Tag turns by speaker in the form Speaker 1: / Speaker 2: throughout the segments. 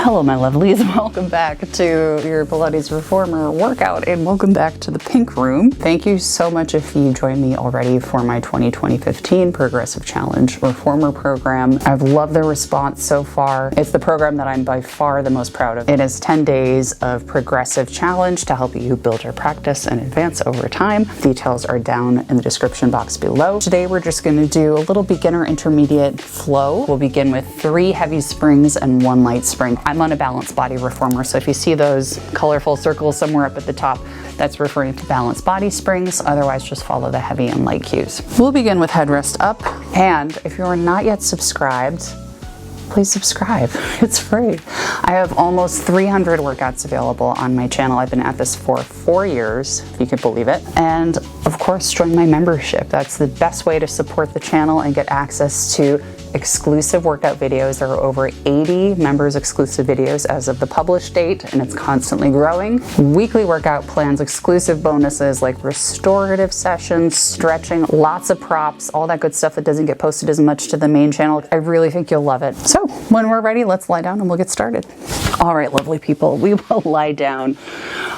Speaker 1: Hello my lovelies, welcome back to your Pilates Reformer workout and welcome back to the pink room. Thank you so much if you joined me already for my 2020-15 Progressive Challenge Reformer program. I've loved the response so far. It's the program that I'm by far the most proud of. It is 10 days of progressive challenge to help you build your practice and advance over time. Details are down in the description box below. Today we're just going to do a little beginner intermediate flow. We'll begin with 3 heavy springs and 1 light spring. I'm on a balanced body reformer, so if you see those colorful circles somewhere up at the top, that's referring to balanced body springs. Otherwise, just follow the heavy and light cues. We'll begin with headrest up, and if you are not yet subscribed, please subscribe. It's free. I have almost 300 workouts available on my channel. I've been at this for 4 years, if you can believe it. And of course, join my membership. That's the best way to support the channel and get access to exclusive workout videos. There are over 80 members exclusive videos as of the published date, and it's constantly growing. Weekly workout plans, exclusive bonuses like restorative sessions, stretching, lots of props, all that good stuff that doesn't get posted as much to the main channel. I really think you'll love it. So when we're ready, let's lie down and we'll get started. All right, lovely people, we will lie down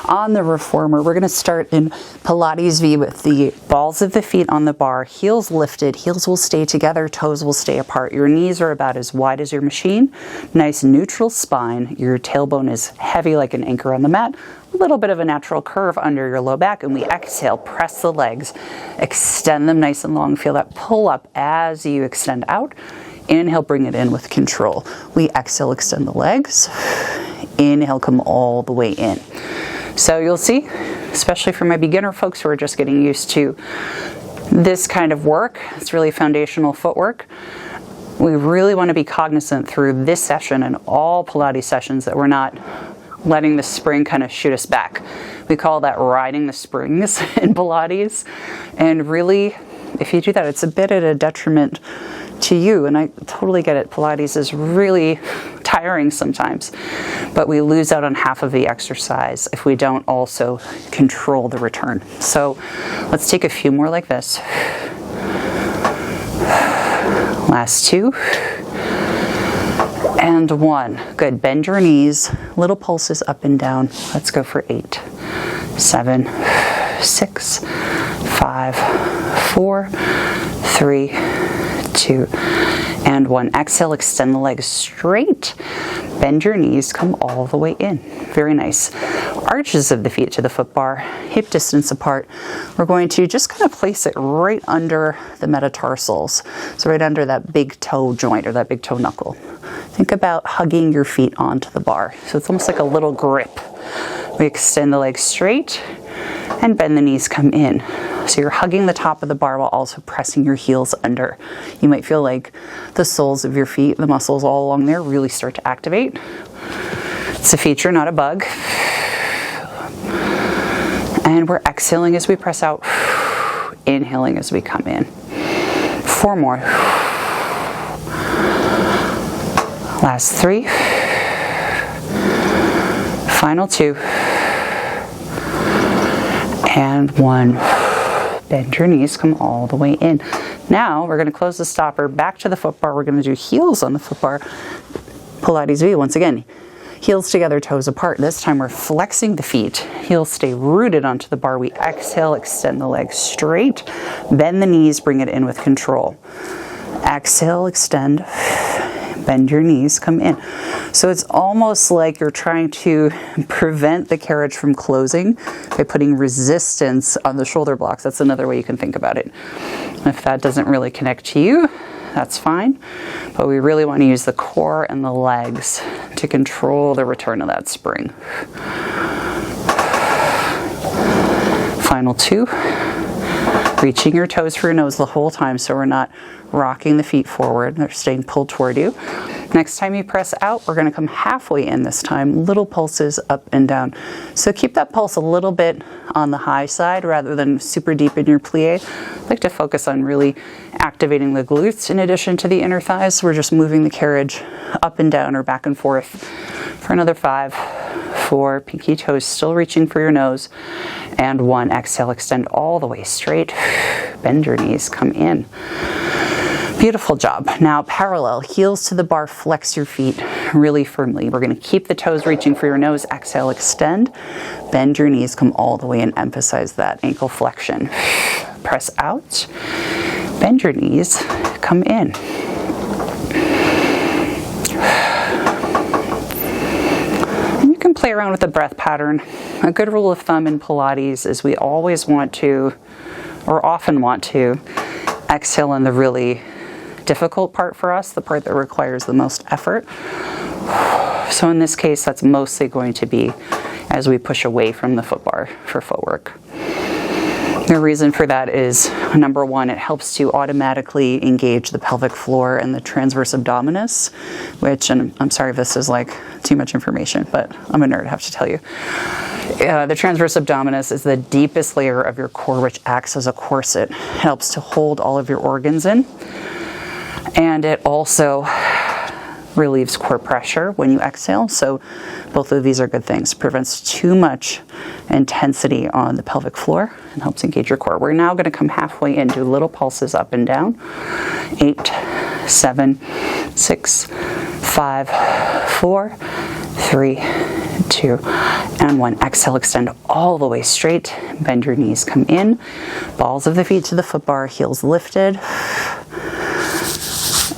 Speaker 1: on the reformer. We're going to start in Pilates V with the balls of the feet on the bar, heels lifted, heels will stay together, toes will stay apart. Your knees are about as wide as your machine. Nice neutral spine. Your tailbone is heavy like an anchor on the mat. A little bit of a natural curve under your low back, and we exhale, press the legs, extend them nice and long. Feel that pull up as you extend out. Inhale, bring it in with control. We exhale, extend the legs. Inhale, come all the way in. So you'll see, especially for my beginner folks who are just getting used to this kind of work, it's really foundational footwork. We really want to be cognizant through this session and all Pilates sessions that we're not letting the spring kind of shoot us back. We call that riding the springs in Pilates. And really, if you do that, it's a bit at a detriment to you. And I totally get it. Pilates is really tiring sometimes, but we lose out on half of the exercise if we don't also control the return. So let's take a few more like this. Last 2. And 1. Good. Bend your knees. Little pulses up and down. Let's go for 8, 7, 6, 5, 4, 3, 2, and 1. Exhale, extend the legs straight. Bend your knees, come all the way in. Very nice. Arches of the feet to the foot bar, hip distance apart. We're going to just kind of place it right under the metatarsals. So right under that big toe joint or that big toe knuckle. Think about hugging your feet onto the bar. So it's almost like a little grip. We extend the legs straight and bend the knees, come in. So you're hugging the top of the bar while also pressing your heels under. You might feel like the soles of your feet, the muscles all along there really start to activate. It's a feature, not a bug. And we're exhaling as we press out, inhaling as we come in. 4 more. Last 3. Final 2. And 1. Bend your knees, come all the way in. Now we're going to close the stopper back to the foot bar. We're going to do heels on the foot bar. Pilates V once again. Heels together, toes apart. This time we're flexing the feet. Heels stay rooted onto the bar. We exhale, extend the legs straight. Bend the knees, bring it in with control. Exhale, extend. Bend your knees, come in. So it's almost like you're trying to prevent the carriage from closing by putting resistance on the shoulder blocks. That's another way you can think about it. If that doesn't really connect to you, that's fine. But we really want to use the core and the legs to control the return of that spring. Final 2. Reaching your toes for your nose the whole time so we're not rocking the feet forward. They're staying pulled toward you. Next time you press out, we're going to come halfway in this time. Little pulses up and down. So keep that pulse a little bit on the high side rather than super deep in your plie. I like to focus on really activating the glutes in addition to the inner thighs. We're just moving the carriage up and down or back and forth for another 5, 4, pinky toes still reaching for your nose, and 1. Exhale, extend all the way straight. Bend your knees, come in. Beautiful job. Now parallel, heels to the bar, flex your feet really firmly. We're going to keep the toes reaching for your nose. Exhale, extend. Bend your knees, come all the way and emphasize that ankle flexion. Press out. Bend your knees, come in. And you can play around with the breath pattern. A good rule of thumb in Pilates is we always want to, or often want to, exhale in the really difficult part for us, the part that requires the most effort. So in this case, that's mostly going to be as we push away from the foot bar for footwork. The reason for that is, number one, it helps to automatically engage the pelvic floor and the transverse abdominis, which, and I'm sorry if this is like too much information, but I'm a nerd, I have to tell you. The transverse abdominis is the deepest layer of your core, which acts as a corset. It helps to hold all of your organs in, and it also relieves core pressure when you exhale. So both of these are good things. Prevents too much intensity on the pelvic floor and helps engage your core. We're now going to come halfway in, do little pulses up and down. 8, 7, 6, 5, 4, 3, 2, and 1. Exhale, extend all the way straight. Bend your knees, come in. Balls of the feet to the foot bar, heels lifted.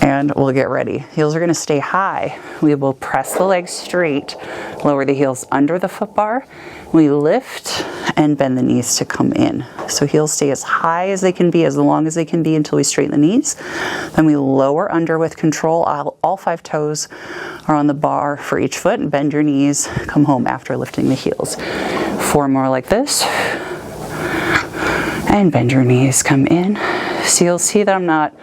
Speaker 1: And we'll get ready. Heels are going to stay high. We will press the legs straight, lower the heels under the foot bar. We lift and bend the knees to come in. So heels stay as high as they can be, as long as they can be until we straighten the knees. Then we lower under with control. All 5 toes are on the bar for each foot. And bend your knees, come home after lifting the heels. 4 more like this. And bend your knees, come in. So you'll see that I'm not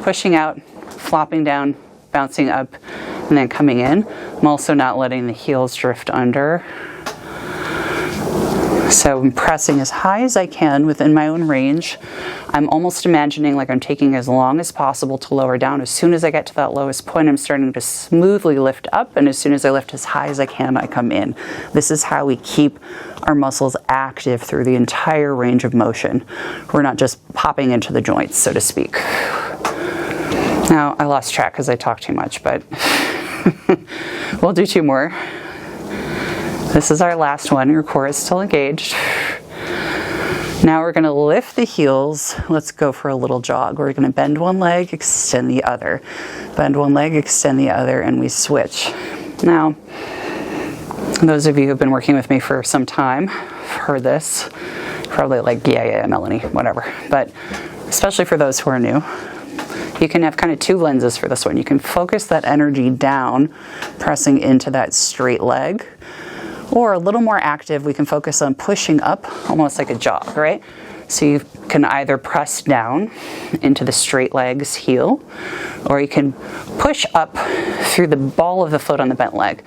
Speaker 1: pushing out, flopping down, bouncing up, and then coming in. I'm also not letting the heels drift under. So I'm pressing as high as I can within my own range. I'm almost imagining like I'm taking as long as possible to lower down. As soon as I get to that lowest point, I'm starting to smoothly lift up, and as soon as I lift as high as I can, I come in. This is how we keep our muscles active through the entire range of motion. We're not just popping into the joints, so to speak. Now, I lost track because I talked too much, but we'll do 2 more. This is our last one. Your core is still engaged. Now we're going to lift the heels. Let's go for a little jog. We're going to bend one leg, extend the other. Bend one leg, extend the other, and we switch. Now, those of you who have been working with me for some time have heard this. Probably like, yeah, Melanie, whatever. But especially for those who are new, you can have kind of 2 lenses for this one. You can focus that energy down, pressing into that straight leg. Or a little more active, we can focus on pushing up, almost like a jog, right? So you can either press down into the straight leg's heel, or you can push up through the ball of the foot on the bent leg.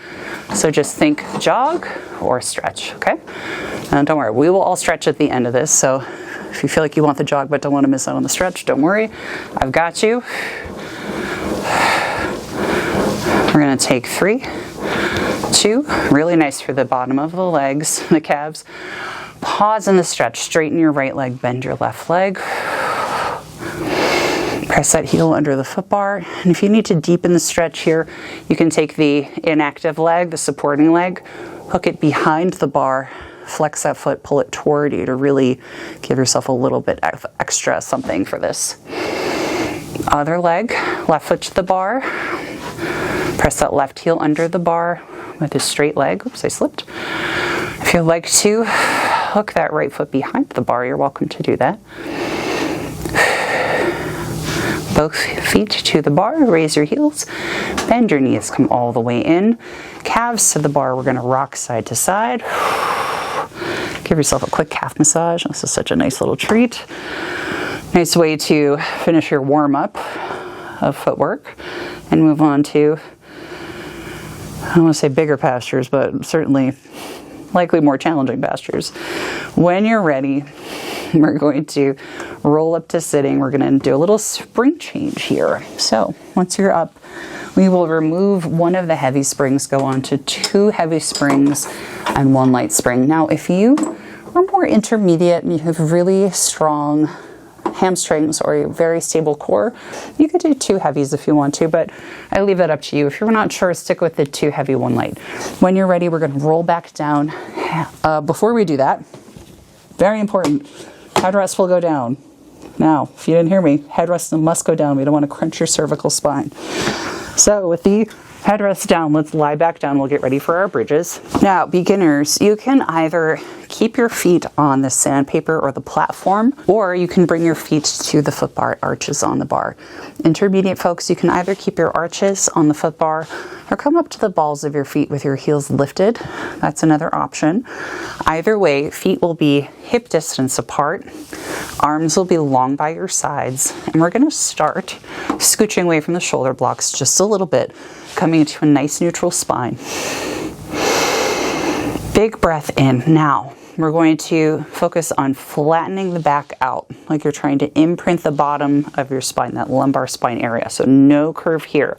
Speaker 1: So just think jog or stretch, okay? And don't worry, we will all stretch at the end of this, so if you feel like you want the jog but don't want to miss out on the stretch, don't worry. I've got you. We're going to take 3, 2. Really nice for the bottom of the legs, the calves. Pause in the stretch. Straighten your right leg, bend your left leg. Press that heel under the foot bar. And if you need to deepen the stretch here, you can take the inactive leg, the supporting leg, hook it behind the bar, flex that foot, pull it toward you to really give yourself a little bit extra something for this. Other leg, left foot to the bar. Press that left heel under the bar with a straight leg. Oops, I slipped. If you'd like to hook that right foot behind the bar, you're welcome to do that. Both feet to the bar, raise your heels, bend your knees, come all the way in. Calves to the bar, we're gonna rock side to side. Give yourself a quick calf massage. This is such a nice little treat. Nice way to finish your warm-up of footwork and move on to, I don't want to say bigger pastures, but certainly likely more challenging pastures. When you're ready, we're going to roll up to sitting. We're going to do a little spring change here. So once you're up, we will remove one of the heavy springs, go on to 2 heavy springs and 1 light spring. Now, if you are more intermediate and you have really strong hamstrings or a very stable core, you could do 2 heavies if you want to, but I leave that up to you. If you're not sure, stick with the 2 heavy, 1 light. When you're ready, we're going to roll back down. Before we do that, very important, headrest will go down. Now, if you didn't hear me, headrest must go down. We don't want to crunch your cervical spine. So with the headrest down, let's lie back down. We'll get ready for our bridges. Now, beginners, you can either keep your feet on the sandpaper or the platform, or you can bring your feet to the foot bar arches on the bar. Intermediate folks, you can either keep your arches on the foot bar or come up to the balls of your feet with your heels lifted. That's another option. Either way, feet will be hip distance apart. Arms will be long by your sides. And we're going to start scooching away from the shoulder blocks just a little bit, coming into a nice neutral spine. Big breath in. Now, we're going to focus on flattening the back out, like you're trying to imprint the bottom of your spine, that lumbar spine area. So no curve here.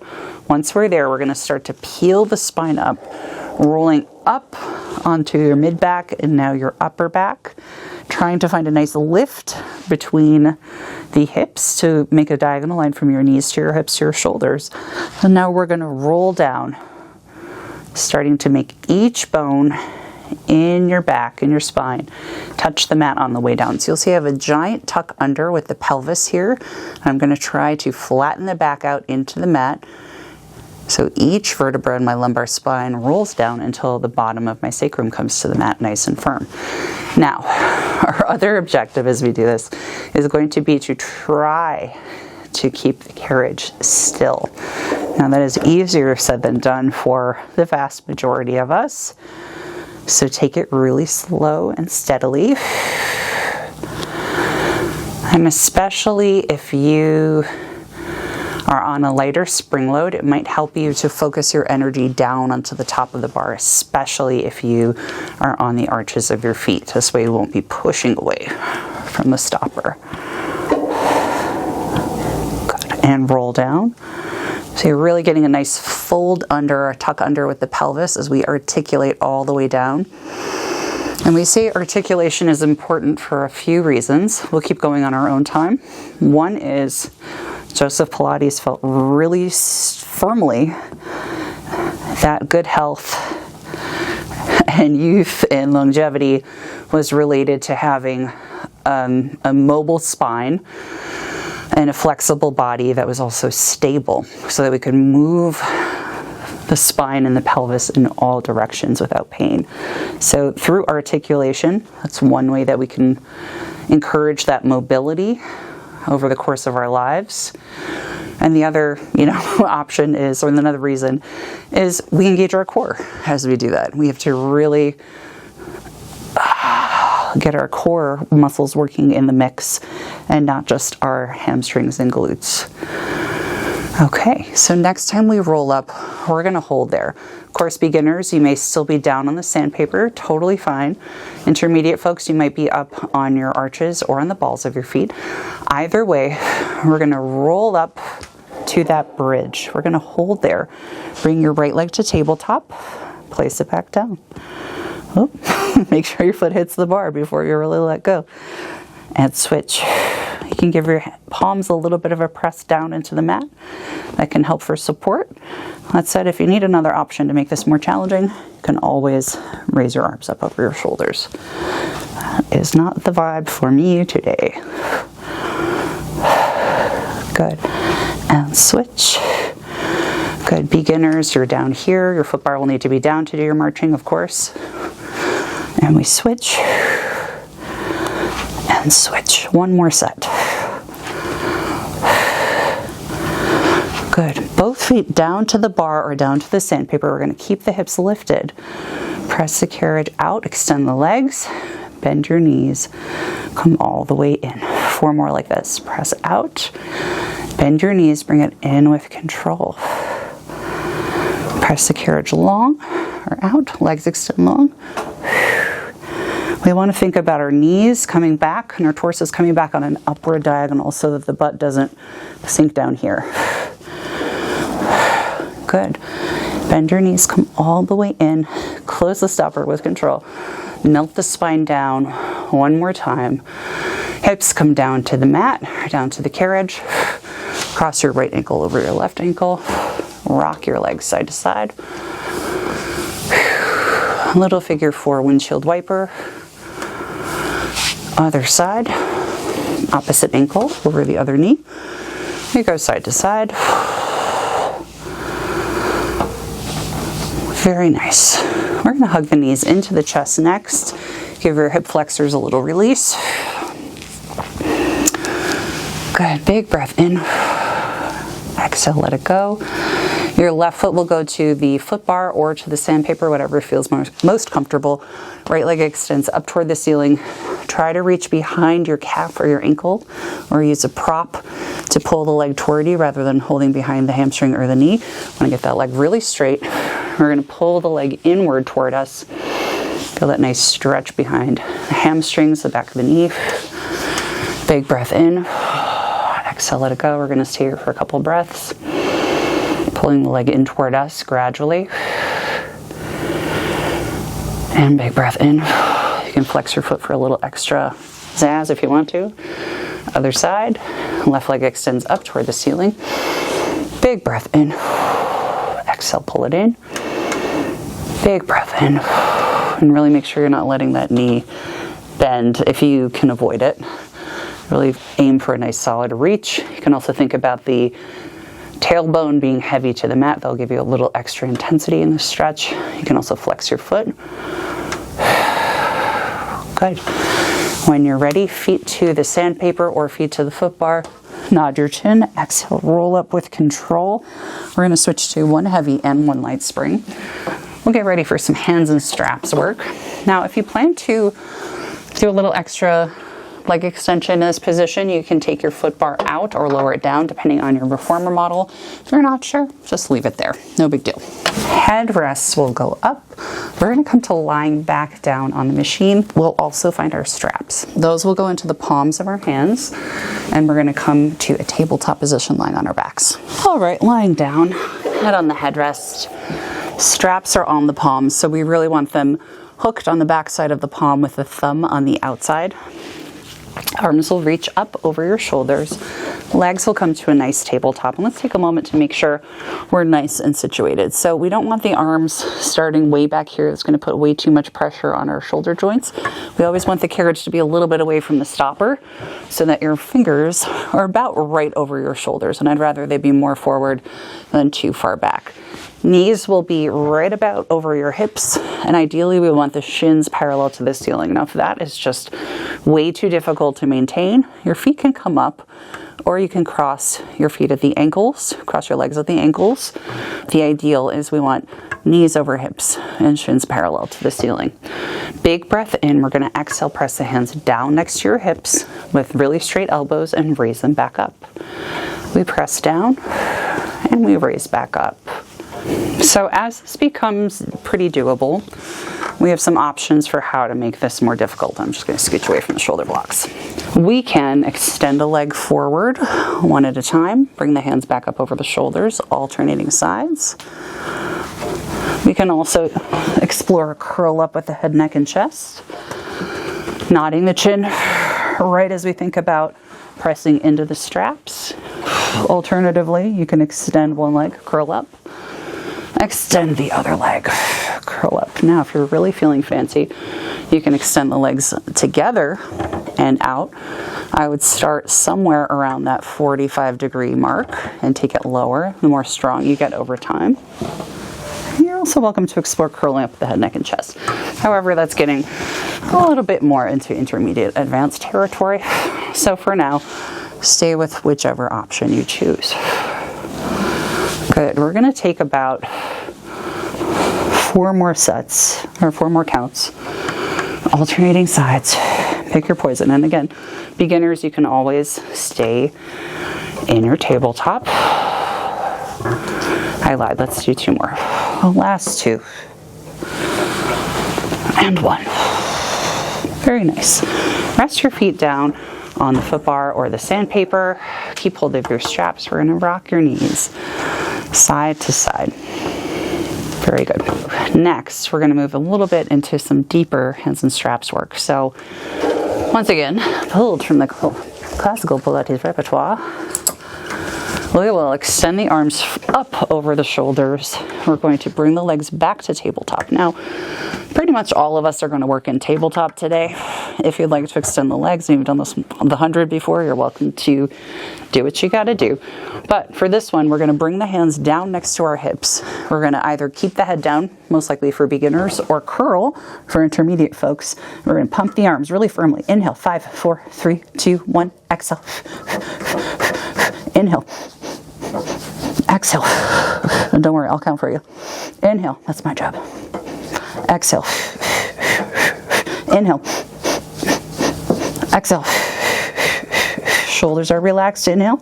Speaker 1: Once we're there, we're going to start to peel the spine up, rolling up onto your mid back and now your upper back, trying to find a nice lift between the hips to make a diagonal line from your knees to your hips to your shoulders. And now we're going to roll down, starting to make each bone in your back and your spine touch the mat on the way down. So you'll see I have a giant tuck under with the pelvis here. I'm going to try to flatten the back out into the mat. So each vertebra in my lumbar spine rolls down until the bottom of my sacrum comes to the mat nice and firm. Now, our other objective as we do this is going to be to try to keep the carriage still. Now that is easier said than done for the vast majority of us. So take it really slow and steadily. And especially if you are on a lighter spring load, it might help you to focus your energy down onto the top of the bar, especially if you are on the arches of your feet. This way you won't be pushing away from the stopper. Good. And roll down. So you're really getting a nice fold under, a tuck under with the pelvis as we articulate all the way down. And we say articulation is important for a few reasons. We'll keep going on our own time. One is Joseph Pilates felt really firmly that good health and youth and longevity was related to having a mobile spine and a flexible body that was also stable, so that we could move the spine and the pelvis in all directions without pain. So through articulation, that's one way that we can encourage that mobility over the course of our lives. And the other, option is, or another reason, is we engage our core as we do that. We have to really get our core muscles working in the mix and not just our hamstrings and glutes. Okay, so next time we roll up, we're going to hold there. Of course, beginners, you may still be down on the sandpaper, totally fine. Intermediate folks, you might be up on your arches or on the balls of your feet. Either way, we're going to roll up to that bridge. We're going to hold there. Bring your right leg to tabletop, place it back down. Oh, make sure your foot hits the bar before you really let go. And switch. You can give your palms a little bit of a press down into the mat. That can help for support. That said, if you need another option to make this more challenging, you can always raise your arms up over your shoulders. That is not the vibe for me today. Good. And switch. Good. Beginners, you're down here. Your foot bar will need to be down to do your marching, of course. And we switch. And switch. One more set. Good. Both feet down to the bar or down to the sandpaper. We're going to keep the hips lifted. Press the carriage out. Extend the legs. Bend your knees. Come all the way in. 4 more like this. Press out. Bend your knees. Bring it in with control. Press the carriage long or out. Legs extend long. We want to think about our knees coming back and our torsos coming back on an upward diagonal so that the butt doesn't sink down here. Good. Bend your knees, come all the way in. Close the stopper with control. Melt the spine down one more time. Hips come down to the mat, down to the carriage. Cross your right ankle over your left ankle. Rock your legs side to side. Little figure 4 windshield wiper. Other side. Opposite ankle over the other knee. You go side to side. Very nice. We're going to hug the knees into the chest next. Give your hip flexors a little release. Good. Big breath in. Exhale, let it go. Your left foot will go to the foot bar or to the sandpaper, whatever feels most comfortable. Right leg extends up toward the ceiling. Try to reach behind your calf or your ankle, or use a prop to pull the leg toward you rather than holding behind the hamstring or the knee. Want to get that leg really straight. We're going to pull the leg inward toward us. Feel that nice stretch behind the hamstrings, the back of the knee. Big breath in. Exhale, let it go. We're going to stay here for a couple breaths. Pulling the leg in toward us gradually. And big breath in. You can flex your foot for a little extra zazz if you want to. Other side. Left leg extends up toward the ceiling. Big breath in. Exhale, pull it in. Big breath in. And really make sure you're not letting that knee bend if you can avoid it. Really aim for a nice solid reach. You can also think about the tailbone being heavy to the mat. That'll give you a little extra intensity in the stretch. You can also flex your foot. Good. When you're ready, feet to the sandpaper or feet to the foot bar. Nod your chin. Exhale, roll up with control. We're going to switch to one heavy and one light spring. We'll get ready for some hands and straps work. Now, if you plan to do a little extra leg extension in this position, you can take your foot bar out or lower it down depending on your reformer model. If you're not sure, just leave it there. No big deal. Head rests will go up. We're going to come to lying back down on the machine. We'll also find our straps. Those will go into the palms of our hands, and we're going to come to a tabletop position lying on our backs. All right, lying down, head on the headrest. Straps are on the palms, so we really want them hooked on the back side of the palm with the thumb on the outside. Arms will reach up over your shoulders. Legs will come to a nice tabletop. And let's take a moment to make sure we're nice and situated. So we don't want the arms starting way back here. It's going to put way too much pressure on our shoulder joints. We always want the carriage to be a little bit away from the stopper so that your fingers are about right over your shoulders. And I'd rather they be more forward than too far back. Knees will be right about over your hips, and ideally we want the shins parallel to the ceiling. Now if that is just way too difficult to maintain, your feet can come up, or you can cross your feet at the ankles, cross your legs at the ankles. The ideal is we want knees over hips and shins parallel to the ceiling. Big breath in. We're going to exhale, press the hands down next to your hips with really straight elbows and raise them back up. We press down and we raise back up. So as this becomes pretty doable, we have some options for how to make this more difficult. I'm just going to scooch away from the shoulder blocks. We can extend a leg forward one at a time, bring the hands back up over the shoulders, alternating sides. We can also explore a curl up with the head, neck, and chest, nodding the chin right as we think about pressing into the straps. Alternatively, you can extend one leg, curl up. Extend the other leg, curl up. Now, if you're really feeling fancy, you can extend the legs together and out. I would start somewhere around that 45-degree mark and take it lower, the more strong you get over time. You're also welcome to explore curling up the head, neck, and chest. However, that's getting a little bit more into intermediate advanced territory. So for now, stay with whichever option you choose. Good. We're going to take about 4 more sets, or 4 more counts, alternating sides. Pick your poison. And again, beginners, you can always stay in your tabletop. I lied. Let's do 2 more. The last 2. And 1. Very nice. Rest your feet down on the foot bar or the sandpaper. Keep hold of your straps. We're going to rock your knees side to side. Very good. Next, we're going to move a little bit into some deeper hands and straps work. So Once again, pulled from the classical Pilates repertoire. We will extend the arms up over the shoulders. We're going to bring the legs back to tabletop. Now, pretty much all of us are going to work in tabletop today. If you'd like to extend the legs, and you've done this the 100 before, you're welcome to do what you got to do. But for this one, we're going to bring the hands down next to our hips. We're going to either keep the head down, most likely for beginners, or curl for intermediate folks. We're going to pump the arms really firmly. Inhale, 5, 4, 3, 2, 1. Exhale. Inhale. Exhale. And don't worry, I'll count for you. Inhale. That's my job. Exhale. Inhale. Exhale. Shoulders are relaxed. Inhale.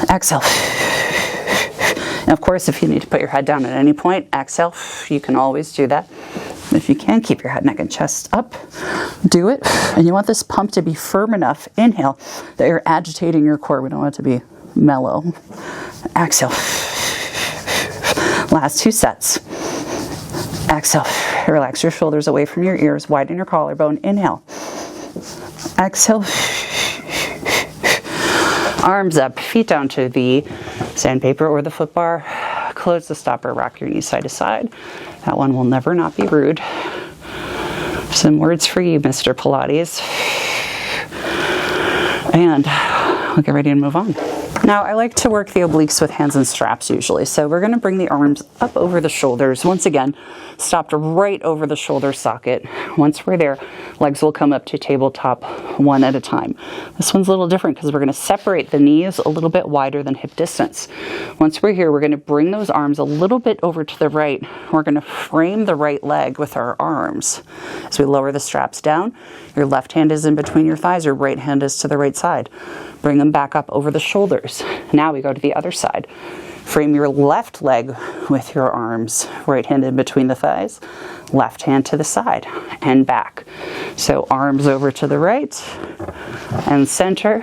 Speaker 1: Exhale. And of course, if you need to put your head down at any point, exhale. You can always do that. If you can, keep your head, neck, and chest up. Do it. And you want this pump to be firm enough. Inhale. That you're agitating your core. We don't want it to be mellow. Exhale. Last 2 sets. Exhale. Relax your shoulders away from your ears. Widen your collarbone. Inhale. Exhale. Arms up. Feet down to the sandpaper or the foot bar. Close the stopper. Rock your knees side to side. That one will never not be rude. Some words for you, Mr. Pilates. And we'll get ready to move on. Now, I like to work the obliques with hands and straps usually. So we're going to bring the arms up over the shoulders. Once again, stopped right over the shoulder socket. Once we're there, legs will come up to tabletop one at a time. This one's a little different because we're going to separate the knees a little bit wider than hip distance. Once we're here, we're going to bring those arms a little bit over to the right. We're going to frame the right leg with our arms. As we lower the straps down, your left hand is in between your thighs, your right hand is to the right side. Bring them back up over the shoulders. Now we go to the other side. Frame your left leg with your arms, right hand in between the thighs, left hand to the side and back. So arms over to the right and center,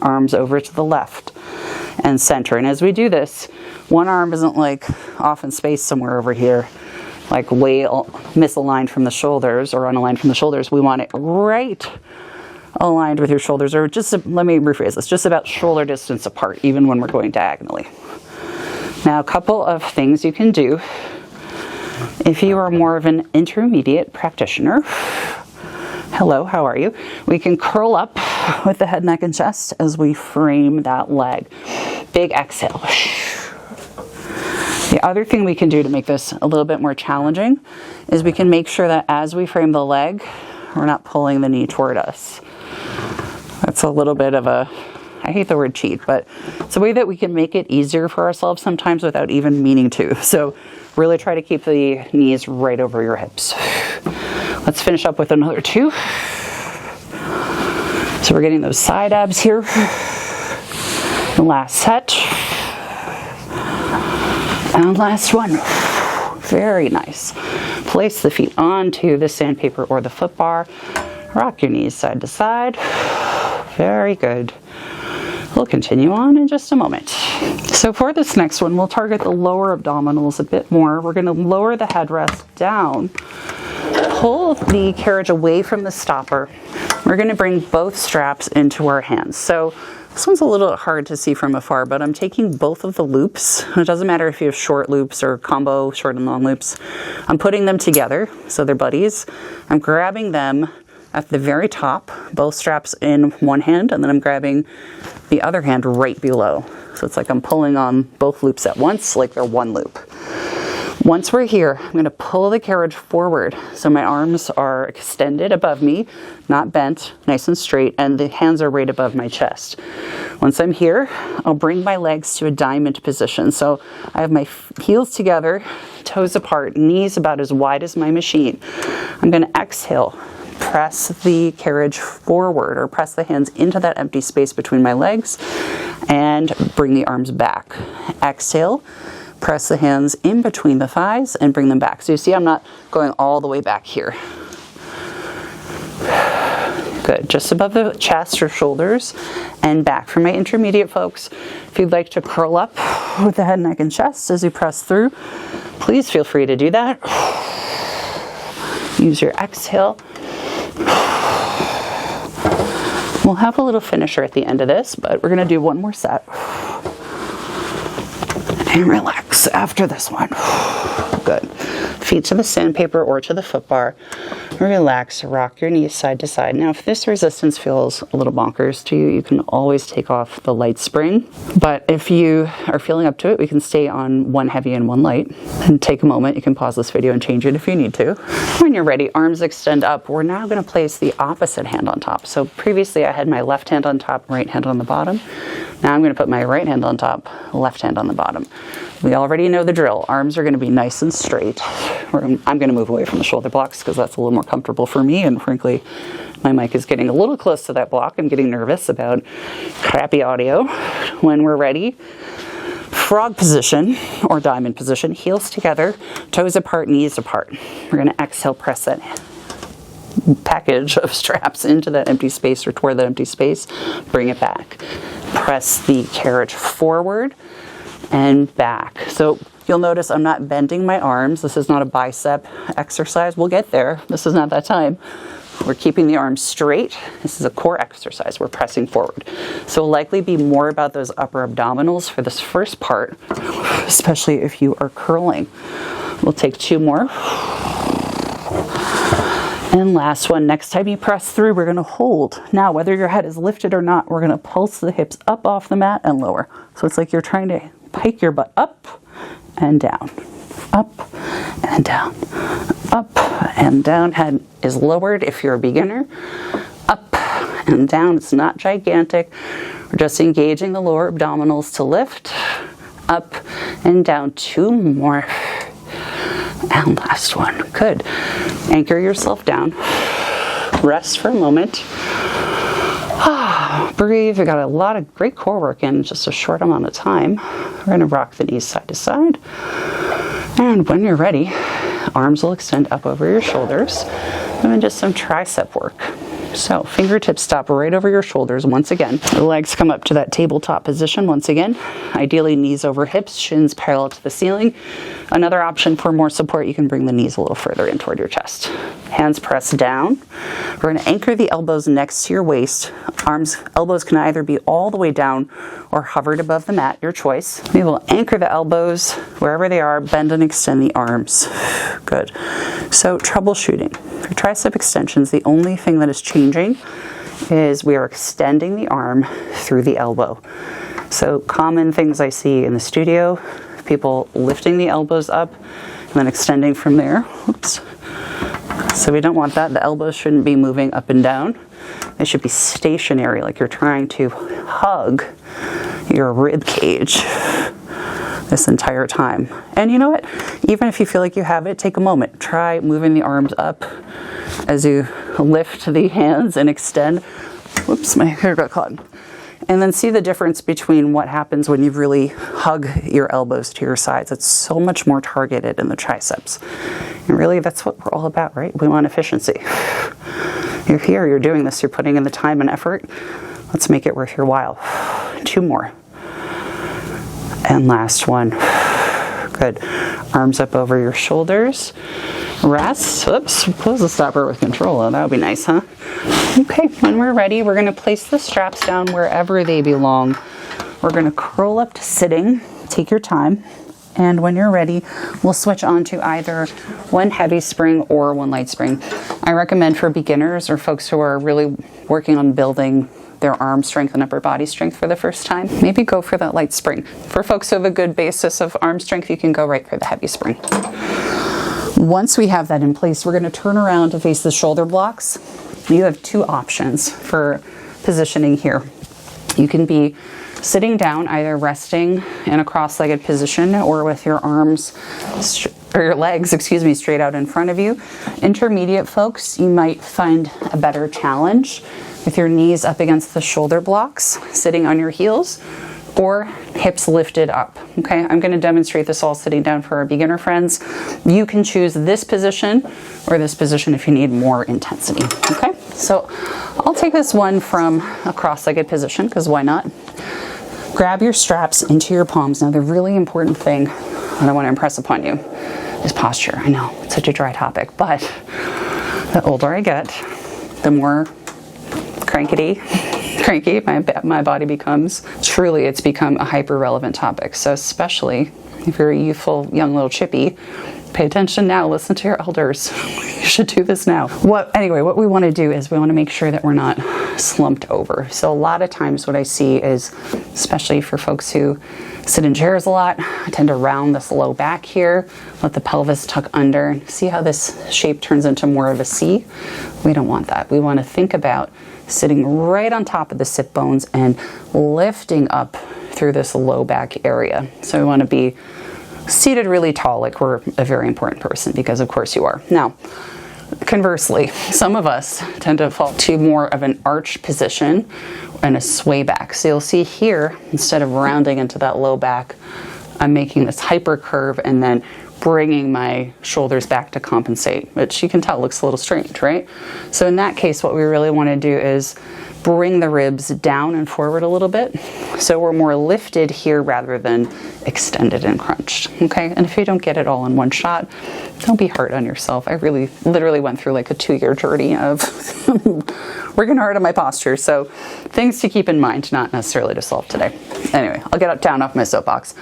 Speaker 1: arms over to the left and center. And as we do this, one arm isn't like off in space somewhere over here, like way misaligned from the shoulders or unaligned from the shoulders. We want it right aligned with your shoulders, or just, let me rephrase this, just about shoulder distance apart, even when we're going diagonally. Now, a couple of things you can do if you are more of an intermediate practitioner. Hello, how are you? We can curl up with the head, neck, and chest as we frame that leg. Big exhale. The other thing we can do to make this a little bit more challenging is we can make sure that as we frame the leg, we're not pulling the knee toward us. That's a little bit of a, I hate the word cheat, but it's a way that we can make it easier for ourselves sometimes without even meaning to. So really try to keep the knees right over your hips. Let's finish up with another 2. So we're getting those side abs here. The last set. And last one. Very nice. Place the feet onto the sandpaper or the foot bar. Rock your knees side to side. Very good. We'll continue on in just a moment. So for this next one, we'll target the lower abdominals a bit more. We're going to lower the headrest down. Pull the carriage away from the stopper. We're going to bring both straps into our hands. So this one's a little hard to see from afar, but I'm taking both of the loops. It doesn't matter if you have short loops or combo short and long loops. I'm putting them together, so they're buddies. I'm grabbing them at the very top, both straps in one hand, and then I'm grabbing the other hand right below. So it's like I'm pulling on both loops at once, like they're one loop. Once we're here, I'm going to pull the carriage forward. So my arms are extended above me, not bent, nice and straight, and the hands are right above my chest. Once I'm here, I'll bring my legs to a diamond position. So I have my heels together, toes apart, knees about as wide as my machine. I'm going to exhale. Press the carriage forward, or press the hands into that empty space between my legs and bring the arms back. Exhale, press the hands in between the thighs and bring them back. So you see I'm not going all the way back here. Good, just above the chest or shoulders and back. For my intermediate folks, if you'd like to curl up with the head, neck, and chest as you press through, please feel free to do that. Use your exhale. We'll have a little finisher at the end of this, but we're gonna do one more set. And relax after this one. Good. Feet to the sandpaper or to the foot bar. Relax, rock your knees side to side. Now, if this resistance feels a little bonkers to you, you can always take off the light spring. But if you are feeling up to it, we can stay on one heavy and one light. And take a moment. You can pause this video and change it if you need to. When you're ready, arms extend up. We're now going to place the opposite hand on top. So previously I had my left hand on top, right hand on the bottom. Now I'm going to put my right hand on top, left hand on the bottom. We already know the drill. Arms are going to be nice and straight. I'm going to move away from the shoulder blocks because that's a little more comfortable for me, and frankly, my mic is getting a little close to that block. I'm getting nervous about crappy audio. When we're ready, frog position or diamond position, heels together, toes apart, knees apart. We're going to exhale, press that package of straps into that empty space or toward that empty space. Bring it back. Press the carriage forward and back. So you'll notice I'm not bending my arms. This is not a bicep exercise. We'll get there. This is not that time. We're keeping the arms straight. This is a core exercise. We're pressing forward. So it'll likely be more about those upper abdominals for this first part, especially if you are curling. We'll take 2 more. And last one, next time you press through, we're going to hold. Now, whether your head is lifted or not, we're going to pulse the hips up off the mat and lower. So it's like you're trying to pike your butt up and down, up and down, up and down. Head is lowered if you're a beginner, up and down. It's not gigantic. We're just engaging the lower abdominals to lift, up and down. 2 more. And last one. Good. Anchor yourself down. Rest for a moment. Breathe. We got a lot of great core work in just a short amount of time. We're going to rock the knees side to side. And when you're ready, arms will extend up over your shoulders. And then just some tricep work. So fingertips stop right over your shoulders once again. The legs come up to that tabletop position once again. Ideally knees over hips, shins parallel to the ceiling. Another option for more support, you can bring the knees a little further in toward your chest. Hands press down. We're going to anchor the elbows next to your waist. Elbows can either be all the way down or hovered above the mat, your choice. We will anchor the elbows wherever they are, bend and extend the arms. Good. So troubleshooting. For tricep extensions, the only thing that is changing is we are extending the arm through the elbow. So common things I see in the studio, people lifting the elbows up and then extending from there. Oops. So we don't want that. The elbows shouldn't be moving up and down. They should be stationary, like you're trying to hug your rib cage this entire time. And you know what? Even if you feel like you have it, take a moment. Try moving the arms up as you lift the hands and extend. Whoops, my hair got caught. And then see the difference between what happens when you really hug your elbows to your sides. It's so much more targeted in the triceps. And really, that's what we're all about, right? We want efficiency. You're here, you're doing this, you're putting in the time and effort. Let's make it worth your while. 2 more. And last one. Good. Arms up over your shoulders. Rest. Oops, close the stopper with control. Oh, that would be nice, huh? Okay, when we're ready, we're going to place the straps down wherever they belong. We're going to curl up to sitting. Take your time. And when you're ready, we'll switch on to either one heavy spring or one light spring. I recommend for beginners or folks who are really working on building their arm strength and upper body strength for the first time, maybe go for that light spring. For folks who have a good basis of arm strength, you can go right for the heavy spring. Once we have that in place, we're going to turn around to face the shoulder blocks. You have 2 options for positioning here. You can be sitting down, either resting in a cross-legged position or with your arms, or your legs, straight out in front of you. Intermediate folks, you might find a better challenge with your knees up against the shoulder blocks, sitting on your heels, or hips lifted up. Okay, I'm going to demonstrate this all sitting down for our beginner friends. You can choose this position or this position if you need more intensity. Okay, so I'll take this one from a cross-legged position, because why not? Grab your straps into your palms. Now, the really important thing that I want to impress upon you is posture. I know, it's such a dry topic, but the older I get, the more crankety cranky, my body becomes, truly it's become a hyper relevant topic. So especially if you're a youthful young little chippy, pay attention now, listen to your elders. You should do this now. What we want to do is we want to make sure that we're not slumped over. So a lot of times what I see is, especially for folks who sit in chairs a lot, I tend to round this low back here, let the pelvis tuck under. See how this shape turns into more of a C? We don't want that. We want to think about sitting right on top of the sit bones and lifting up through this low back area. So we want to be seated really tall, like we're a very important person, because of course you are. Now, conversely, some of us tend to fall to more of an arch position and a sway back. So you'll see here, instead of rounding into that low back, I'm making this hyper curve and then bringing my shoulders back to compensate, which you can tell looks a little strange, right? So in that case, what we really want to do is bring the ribs down and forward a little bit, so we're more lifted here rather than extended and crunched, okay? And if you don't get it all in one shot, don't be hard on yourself. I literally went through like a 2-year journey of working hard on my posture, so things to keep in mind, not necessarily to solve today. Anyway, I'll get down off my soapbox.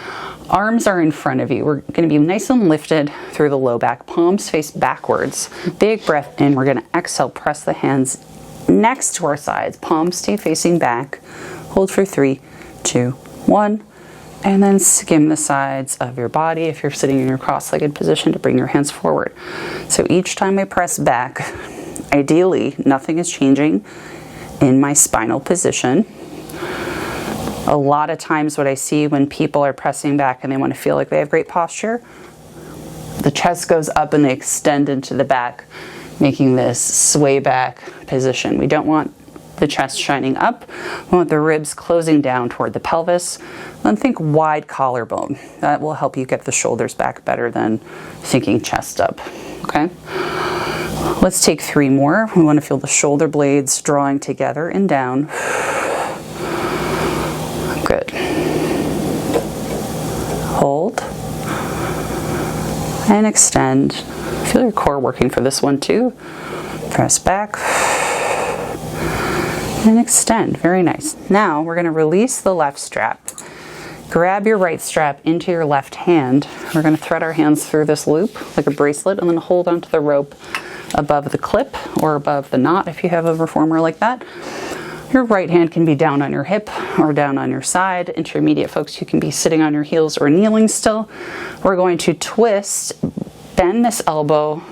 Speaker 1: Arms are in front of you. We're going to be nice and lifted through the low back, palms face backwards. Big breath in. We're going to exhale, press the hands next to our sides, palms stay facing back. Hold for 3, 2, 1, and then skim the sides of your body if you're sitting in your cross-legged position to bring your hands forward. So each time I press back, ideally nothing is changing in my spinal position. A lot of times what I see when people are pressing back and they want to feel like they have great posture, the chest goes up and they extend into the back, making this sway back position. We don't want the chest shining up. We want the ribs closing down toward the pelvis. Then think wide collarbone. That will help you get the shoulders back better than thinking chest up, okay? Let's take 3 more. We want to feel the shoulder blades drawing together and down. Good. Hold. And extend. Feel your core working for this one too. Press back and extend. Very nice. Now we're going to release the left strap. Grab your right strap into your left hand. We're going to thread our hands through this loop like a bracelet and then hold onto the rope above the clip or above the knot if you have a reformer like that. Your right hand can be down on your hip or down on your side. Intermediate folks, you can be sitting on your heels or kneeling still. We're going to twist, bend this elbow,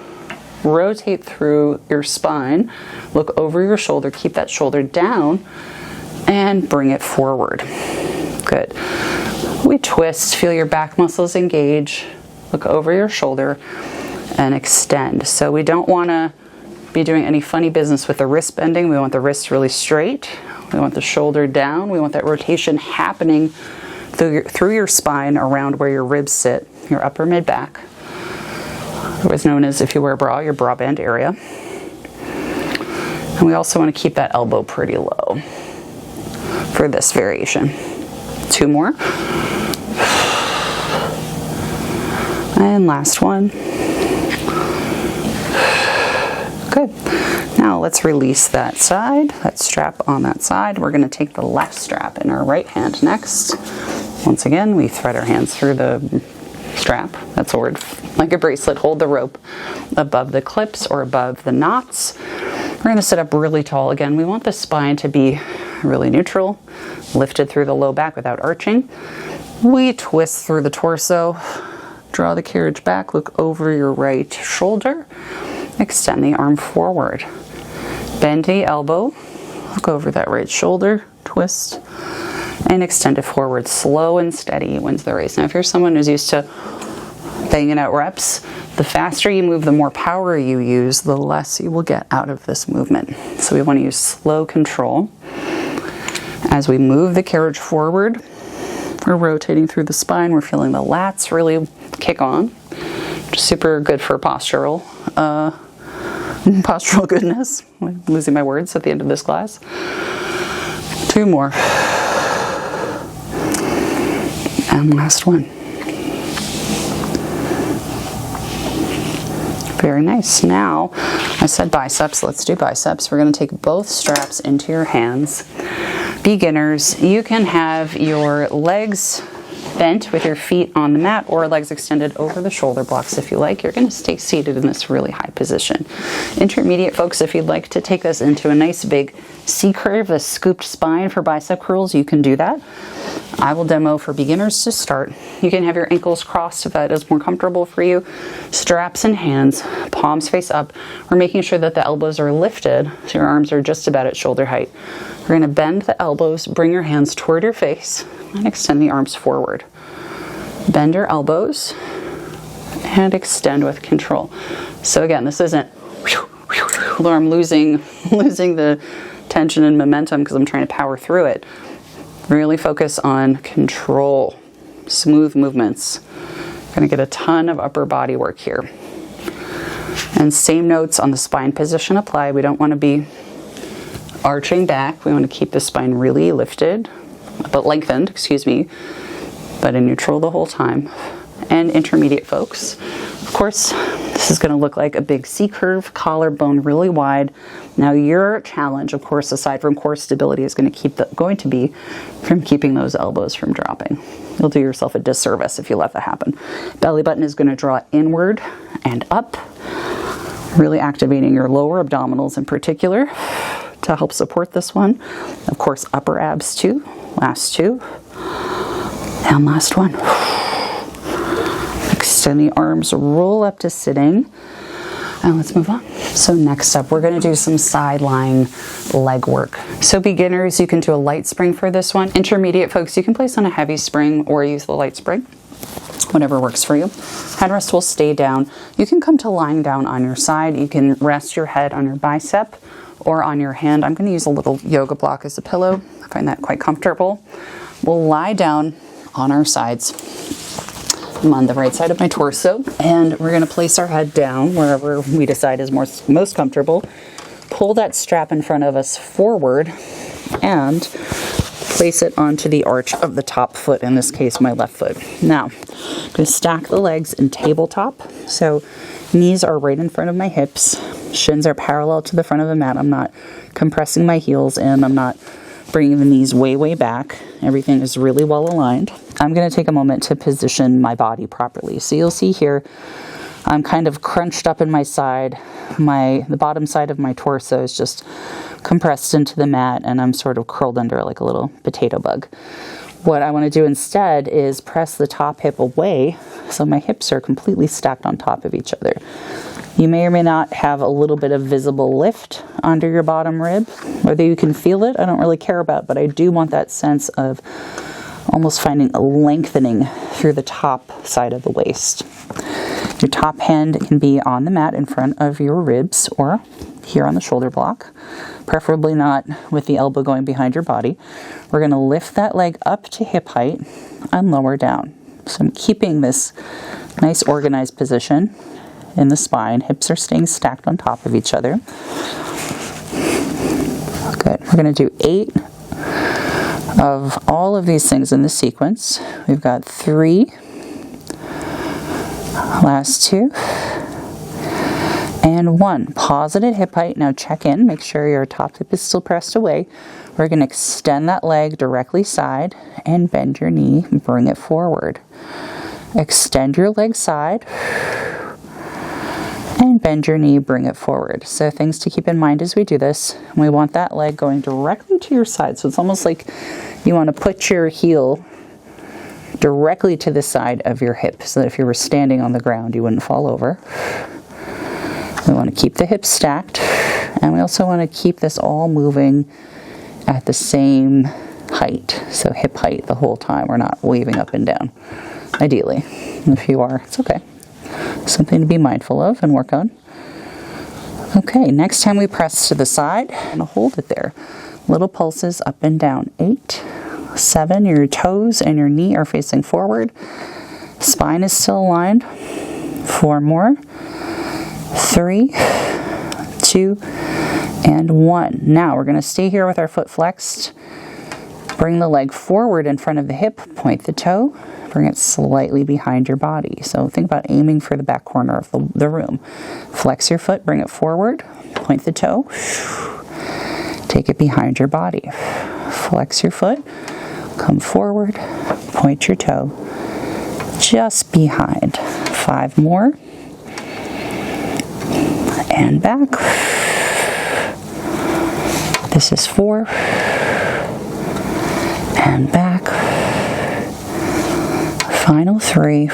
Speaker 1: rotate through your spine, look over your shoulder, keep that shoulder down, and bring it forward. Good. We twist, feel your back muscles engage, look over your shoulder, and extend. So we don't want to be doing any funny business with the wrist bending. We want the wrist really straight. We want the shoulder down. We want that rotation happening through your spine around where your ribs sit, your upper mid back. Otherwise known as, if you wear a bra, your bra band area. And we also want to keep that elbow pretty low for this variation. 2 more. And last one. Good. Now let's release that side, that strap on that side. We're going to take the left strap in our right hand next. Once again, we thread our hands through the strap. That's a word, like a bracelet. Hold the rope above the clips or above the knots. We're going to sit up really tall. Again, we want the spine to be really neutral, lifted through the low back without arching. We twist through the torso, draw the carriage back, look over your right shoulder, extend the arm forward. Bend the elbow, look over that right shoulder, twist, and extend it forward. Slow and steady wins the race. Now, if you're someone who's used to banging out reps, the faster you move, the more power you use, the less you will get out of this movement. So we want to use slow control. As we move the carriage forward, we're rotating through the spine. We're feeling the lats really kick on, which is super good for postural goodness. I'm losing my words at the end of this class. 2 more. And last one. Very nice. Now, I said biceps, let's do biceps. We're going to take both straps into your hands. Beginners, you can have your legs bent with your feet on the mat or legs extended over the shoulder blocks if you like. You're going to stay seated in this really high position. Intermediate folks, if you'd like to take this into a nice big C curve, a scooped spine for bicep curls, you can do that. I will demo for beginners to start. You can have your ankles crossed if that is more comfortable for you. Straps in hands, palms face up. We're making sure that the elbows are lifted so your arms are just about at shoulder height. We're going to bend the elbows, bring your hands toward your face, and extend the arms forward. Bend your elbows and extend with control. So again, this isn't where I'm losing the tension and momentum because I'm trying to power through it. Really focus on control, smooth movements. Gonna get a ton of upper body work here. And same notes on the spine position apply. We don't want to be arching back. We want to keep the spine really lifted, but lengthened, excuse me, but in neutral the whole time. And intermediate folks, of course, this is going to look like a big C curve, collarbone really wide. Now your challenge, of course, aside from core stability, is going to be from keeping those elbows from dropping. You'll do yourself a disservice if you let that happen. Belly button is going to draw inward and up, really activating your lower abdominals in particular to help support this one. Of course, upper abs too. Last two. And last one. Extend the arms, roll up to sitting. And let's move on. So next up, we're going to do some side lying leg work. So beginners, you can do a light spring for this one. Intermediate folks, you can place on a heavy spring or use the light spring, whatever works for you. Headrest will stay down. You can come to lying down on your side. You can rest your head on your bicep or on your hand. I'm going to use a little yoga block as a pillow. I find that quite comfortable. We'll lie down on our sides. I'm on the right side of my torso, and we're going to place our head down wherever we decide is most comfortable. Pull that strap in front of us forward and place it onto the arch of the top foot, in this case my left foot. Now, I'm going to stack the legs in tabletop. So knees are right in front of my hips. Shins are parallel to the front of the mat. I'm not compressing my heels in. I'm not bringing the knees way back. Everything is really well aligned. I'm going to take a moment to position my body properly. So you'll see here, I'm kind of crunched up in my side. The bottom side of my torso is just compressed into the mat, and I'm sort of curled under like a little potato bug. What I want to do instead is press the top hip away so my hips are completely stacked on top of each other. You may or may not have a little bit of visible lift under your bottom rib. Whether you can feel it, I don't really care about, but I do want that sense of almost finding a lengthening through the top side of the waist. Your top hand can be on the mat in front of your ribs or here on the shoulder block, preferably not with the elbow going behind your body. We're going to lift that leg up to hip height and lower down. So I'm keeping this nice organized position in the spine. Hips are staying stacked on top of each other. Good. We're going to do 8 of all of these things in the sequence. We've got 3, last 2, and 1. Pause it at hip height. Now check in. Make sure your top hip is still pressed away. We're going to extend that leg directly side and bend your knee. Bring it forward. Extend your leg side and bend your knee, bring it forward. So things to keep in mind as we do this. We want that leg going directly to your side. So it's almost like you want to put your heel directly to the side of your hip so that if you were standing on the ground, you wouldn't fall over. We want to keep the hips stacked, and we also want to keep this all moving at the same height. So hip height the whole time. We're not waving up and down, ideally. If you are, it's okay. Something to be mindful of and work on. Okay, next time we press to the side and hold it there. Little pulses up and down. 8, 7, your toes and your knee are facing forward. Spine is still aligned. 4 more. 3, 2, and 1. Now we're going to stay here with our foot flexed. Bring the leg forward in front of the hip. Point the toe. Bring it slightly behind your body. So think about aiming for the back corner of the room. Flex your foot, bring it forward, point the toe, take it behind your body. Flex your foot, come forward, point your toe just behind. 5 more. And back. This is 4. And back. Final 3.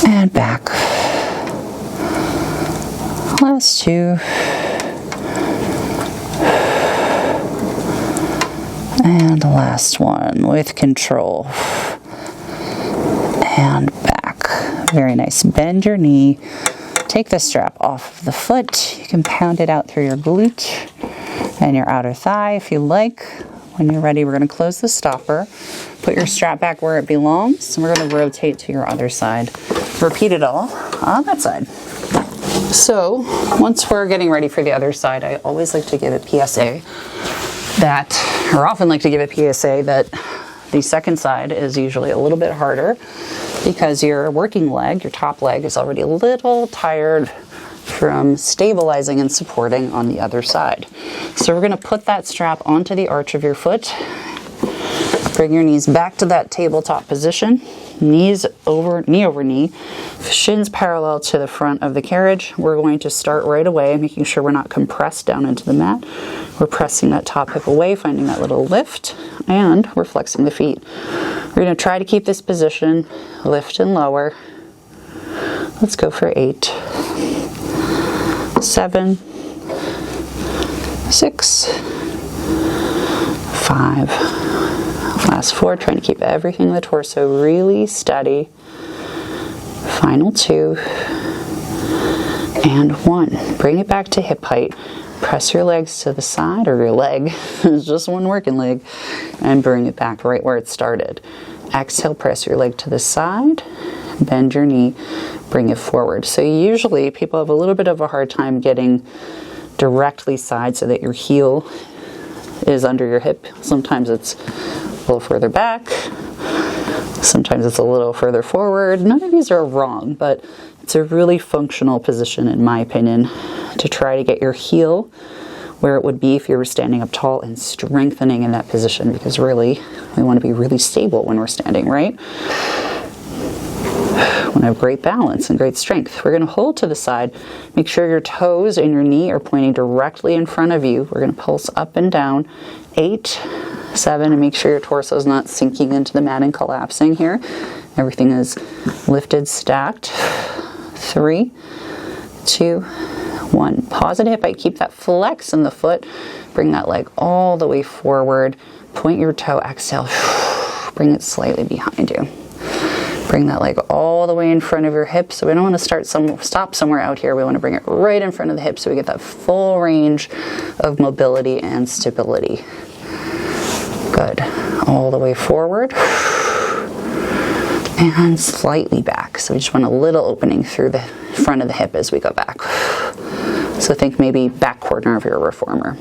Speaker 1: And back. Last 2. And the last one with control. And back. Very nice. Bend your knee. Take the strap off of the foot. You can pound it out through your glute and your outer thigh if you like. When you're ready, we're going to close the stopper. Put your strap back where it belongs. And we're going to rotate to your other side. Repeat it all on that side. So once we're getting ready for the other side, I always like to give a PSA that, or often like to give a PSA that the second side is usually a little bit harder because your working leg, your top leg, is already a little tired from stabilizing and supporting on the other side. So we're going to put that strap onto the arch of your foot. Bring your knees back to that tabletop position. Knee over knee, shins parallel to the front of the carriage. We're going to start right away, making sure we're not compressed down into the mat. We're pressing that top hip away, finding that little lift, and we're flexing the feet. We're going to try to keep this position, lift and lower. Let's go for 8, 7, 6, 5, last 4, trying to keep everything in the torso really steady. Final 2, and 1. Bring it back to hip height. Press your legs to the side, or your leg, it's just one working leg, and bring it back right where it started. Exhale, press your leg to the side, bend your knee, bring it forward. So usually people have a little bit of a hard time getting directly side so that your heel is under your hip. Sometimes it's a little further back, sometimes it's a little further forward. None of these are wrong, but it's a really functional position, in my opinion, to try to get your heel where it would be if you were standing up tall and strengthening in that position, because really, we want to be really stable when we're standing, right? We want to have great balance and great strength. We're going to hold to the side. Make sure your toes and your knee are pointing directly in front of you. We're going to pulse up and down. 8, 7, and make sure your torso is not sinking into the mat and collapsing here. Everything is lifted, stacked. 3, 2, 1. Pause at hip height. Keep that flex in the foot. Bring that leg all the way forward. Point your toe. Exhale. Bring it slightly behind you. Bring that leg all the way in front of your hip. So we don't want to stop somewhere out here. We want to bring it right in front of the hip so we get that full range of mobility and stability. Good. All the way forward. And slightly back. So we just want a little opening through the front of the hip as we go back. So think maybe back corner of your reformer.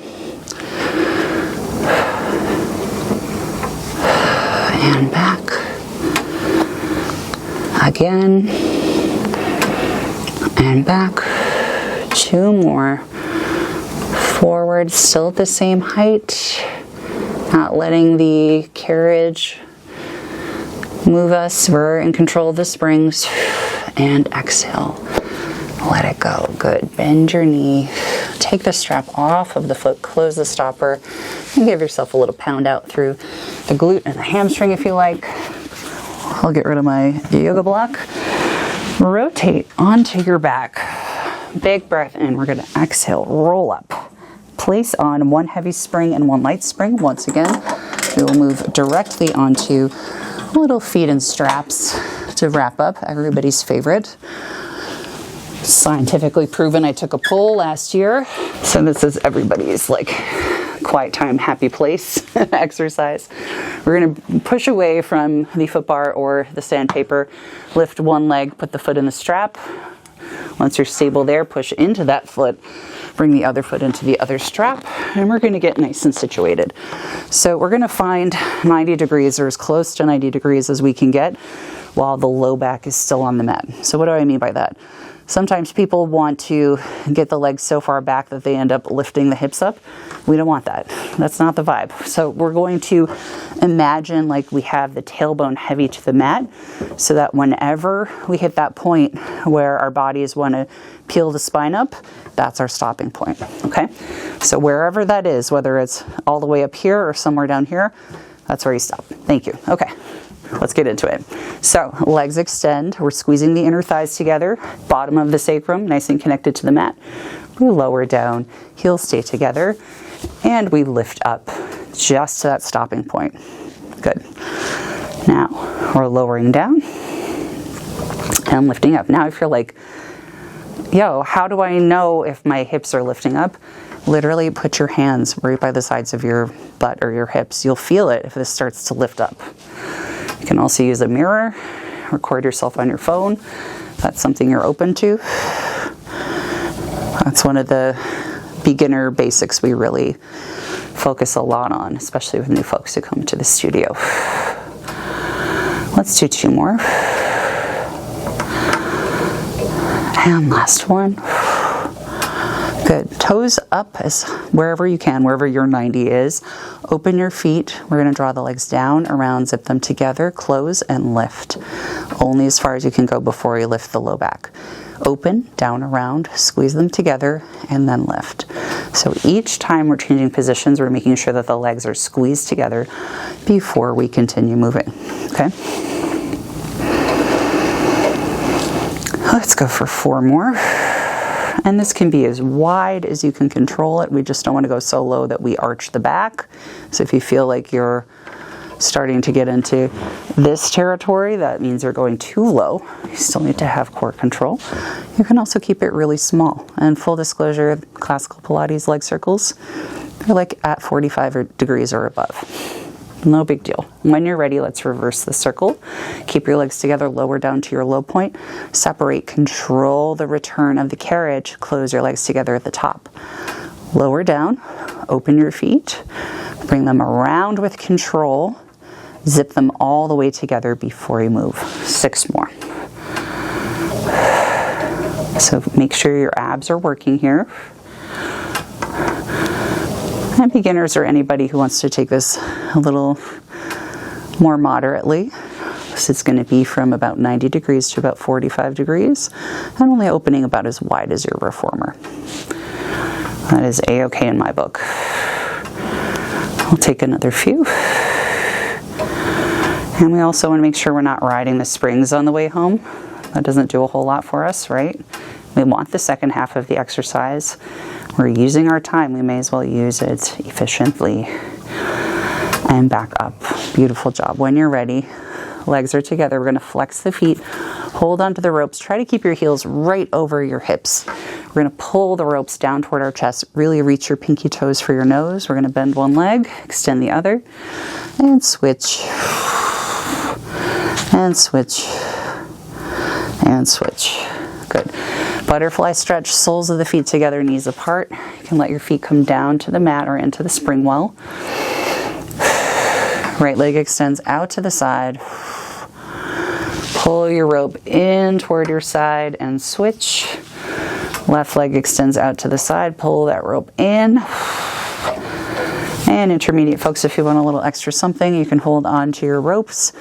Speaker 1: And back. Again. And back. 2 more. Forward, still at the same height. Not letting the carriage move us. We're in control of the springs. And exhale. Let it go. Good. Bend your knee. Take the strap off of the foot. Close the stopper. And give yourself a little pound out through the glute and the hamstring if you like. I'll get rid of my yoga block. Rotate onto your back. Big breath in. We're going to exhale. Roll up. Place on 1 heavy spring and 1 light spring. Once again, we will move directly onto little feet and straps to wrap up. Everybody's favorite. Scientifically proven. I took a poll last year. So this is everybody's like quiet time, happy place exercise. We're going to push away from the foot bar or the sandpaper. Lift one leg, put the foot in the strap. Once you're stable there, push into that foot. Bring the other foot into the other strap, and we're going to get nice and situated. So we're going to find 90 degrees or as close to 90 degrees as we can get while the low back is still on the mat. So what do I mean by that? Sometimes people want to get the legs so far back that they end up lifting the hips up. We don't want that. That's not the vibe. So we're going to imagine like we have the tailbone heavy to the mat, so that whenever we hit that point where our bodies want to peel the spine up, that's our stopping point, okay? So wherever that is, whether it's all the way up here or somewhere down here, that's where you stop. Thank you. Okay. Let's get into it. So legs extend, we're squeezing the inner thighs together, bottom of the sacrum nice and connected to the mat. We lower down, heels stay together, and we lift up just to that stopping point. Good. Now we're lowering down and lifting up. Now if you're like, yo, how do I know if my hips are lifting up? Literally put your hands right by the sides of your butt or your hips. You'll feel it if this starts to lift up. You can also use a mirror, record yourself on your phone. If that's something you're open to. That's one of the beginner basics we really focus a lot on, especially with new folks who come to the studio. Let's do 2 more. And last one. Good. Toes up as wherever you can, wherever your 90 is. Open your feet. We're going to draw the legs down, around, zip them together, close, and lift. Only as far as you can go before you lift the low back. Open, down, around, squeeze them together, and then lift. So each time we're changing positions, we're making sure that the legs are squeezed together before we continue moving. Okay? Let's go for 4 more. And this can be as wide as you can control it. We just don't want to go so low that we arch the back. So if you feel like you're starting to get into this territory, that means you're going too low. You still need to have core control. You can also keep it really small. And full disclosure, classical Pilates leg circles, they're like at 45 degrees or above. No big deal. When you're ready, let's reverse the circle. Keep your legs together, lower down to your low point. Separate, control the return of the carriage. Close your legs together at the top. Lower down, open your feet, bring them around with control. Zip them all the way together before you move. 6 more. So make sure your abs are working here. And beginners or anybody who wants to take this a little more moderately. So it's going to be from about 90 degrees to about 45 degrees, and only opening about as wide as your reformer. That is A-okay in my book. I'll take another few. And we also want to make sure we're not riding the springs on the way home. That doesn't do a whole lot for us, right? We want the second half of the exercise. We're using our time. We may as well use it efficiently. And back up. Beautiful job. When you're ready, legs are together. We're going to flex the feet. Hold onto the ropes. Try to keep your heels right over your hips. We're going to pull the ropes down toward our chest. Really reach your pinky toes for your nose. We're going to bend one leg, extend the other, and switch. And switch. And switch. Good. Butterfly stretch, soles of the feet together, knees apart. You can let your feet come down to the mat or into the spring well. Right leg extends out to the side. Pull your rope in toward your side and switch. Left leg extends out to the side. Pull that rope in. And intermediate folks, if you want a little extra something, you can hold on to your ropes.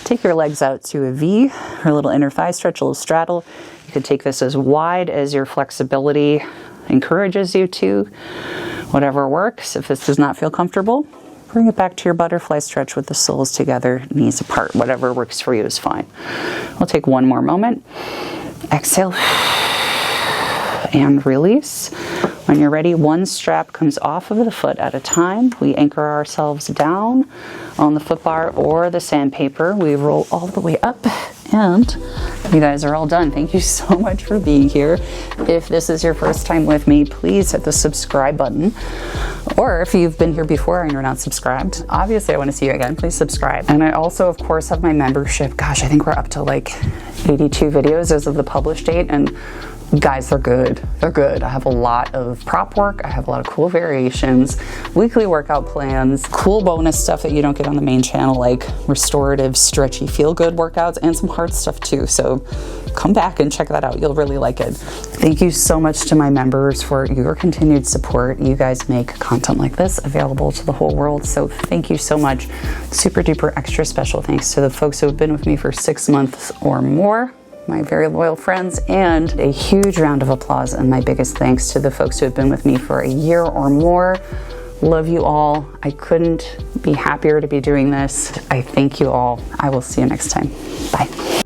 Speaker 1: Take your legs out to a V, or a little inner thigh stretch, a little straddle. You can take this as wide as your flexibility encourages you to. Whatever works. If this does not feel comfortable, bring it back to your butterfly stretch with the soles together, knees apart. Whatever works for you is fine. We'll take one more moment. Exhale. And release. When you're ready, one strap comes off of the foot at a time. We anchor ourselves down on the foot bar or the sandpaper. We roll all the way up, and you guys are all done. Thank you so much for being here. If this is your first time with me, please hit the subscribe button. Or if you've been here before and you're not subscribed, obviously I want to see you again. Please subscribe. And I also, of course, have my membership. Gosh, I think we're up to like 82 videos as of the published date, and Guys, they're good. They're good. I have a lot of prop work. I have a lot of cool variations, weekly workout plans, cool bonus stuff that you don't get on the main channel, like restorative, stretchy, feel-good workouts, and some hard stuff too. So come back and check that out. You'll really like it. Thank you so much to my members for your continued support. You guys make content like this available to the whole world. So thank you so much. Super duper extra special thanks to the folks who have been with me for 6 months or more, my very loyal friends, and a huge round of applause and my biggest thanks to the folks who have been with me for a year or more. Love you all. I couldn't be happier to be doing this. I thank you all. I will see you next time. Bye.